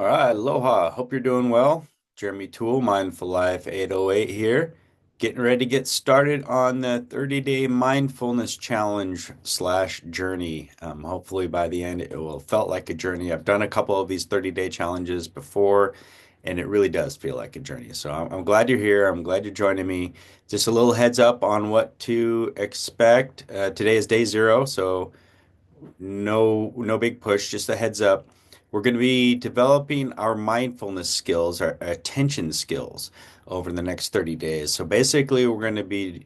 All right, aloha. Hope you're doing well. Jeremy Toole, Mindful Life 808 here. Getting ready to get started on the 30-day mindfulness challenge slash journey. Hopefully by the end it will felt like a journey. I've done a couple of these 30-day challenges before, and it really does feel like a journey. So I'm glad you're here. I'm glad you're joining me. Just a little heads up on what to expect. Today is day zero, so no big push, just a heads up. We're going to be developing our mindfulness skills, our attention skills over the next 30 days. So basically, we're going to be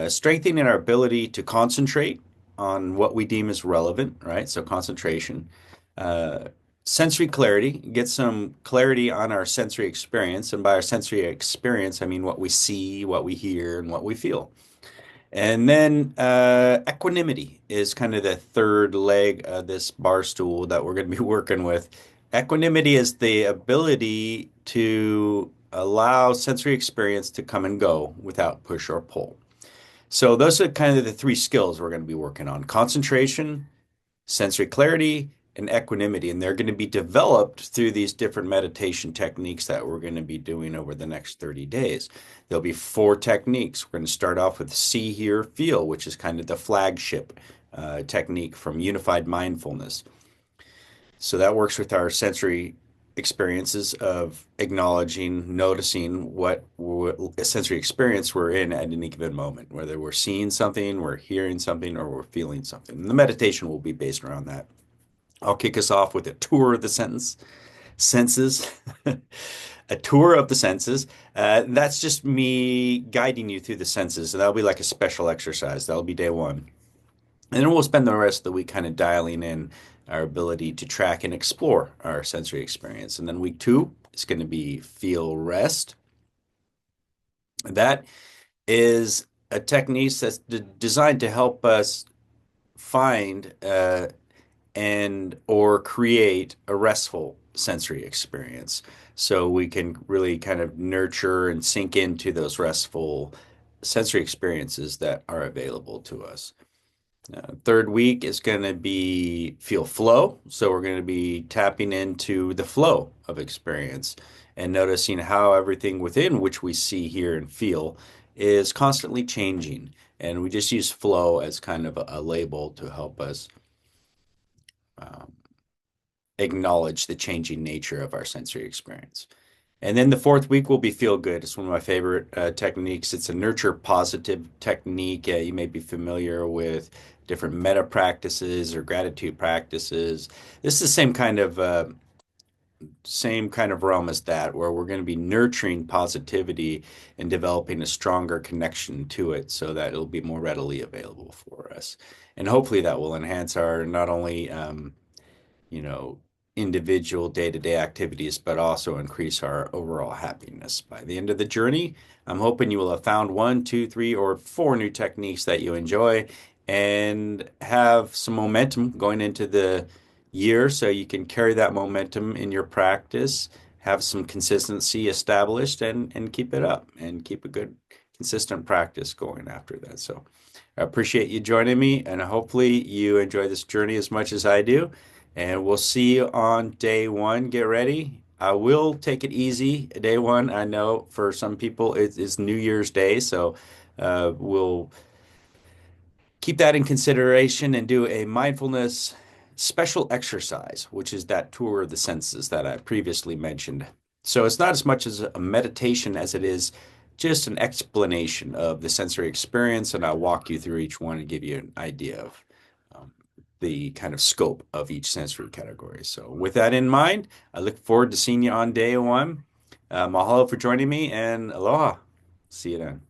strengthening our ability to concentrate on what we deem as relevant, right? So concentration, uh, sensory clarity, get some clarity on our sensory experience. And by our sensory experience, I mean what we see, what we hear, and what we feel. And then equanimity is kind of the third leg of this bar stool that we're going to be working with. Equanimity is the ability to allow sensory experience to come and go without push or pull. So those are kind of the three skills we're going to be working on: concentration, sensory clarity, and equanimity. And they're going to be developed through these different meditation techniques that we're going to be doing over the next 30 days. There'll be four techniques. We're going to start off with see, hear, feel, which is kind of the flagship technique from unified mindfulness. So that works with our sensory experiences of acknowledging, noticing what sensory experience we're in at any given moment, whether we're seeing something, we're hearing something, or we're feeling something. And the meditation will be based around that. I'll kick us off with a tour of the senses, a tour of the senses. That's just me guiding you through the senses. And that'll be like a special exercise. That'll be day one. And then we'll spend the rest of the week kind of dialing in our ability to track and explore our sensory experience. And then week two is going to be feel rest. That is a technique that's designed to help us find and or create a restful sensory experience so we can really kind of nurture and sink into those restful sensory experiences that are available to us. Third week is going to be feel flow. So we're going to be tapping into the flow of experience and noticing how everything within which we see, hear, and feel is constantly changing. And we just use flow as kind of a label to help us um, acknowledge the changing nature of our sensory experience. And then the fourth week will be feel good. It's one of my favorite techniques. It's a nurture positive technique. You may be familiar with different metta practices or gratitude practices. This is the same kind of realm as that, where we're going to be nurturing positivity and developing a stronger connection to it so that it'll be more readily available for us. And hopefully that will enhance our not only you know, individual day-to-day activities, but also increase our overall happiness. By the end of the journey, I'm hoping you will have found one, two, three, or four new techniques that you enjoy and have some momentum going into the year so you can carry that momentum in your practice, have some consistency established, and keep it up and keep a good, consistent practice going after that. So I appreciate you joining me, and hopefully you enjoy this journey as much as I do. And we'll see you on day one. Get ready. I will take it easy. Day one, I know for some people it is New Year's Day, so we'll keep that in consideration and do a mindfulness special exercise, which is that tour of the senses that I previously mentioned. So it's not as much as a meditation as it is just an explanation of the sensory experience, and I'll walk you through each one and give you an idea of um, the kind of scope of each sensory category. So with that in mind, I look forward to seeing you on day one. Mahalo for joining me, and aloha. See you then.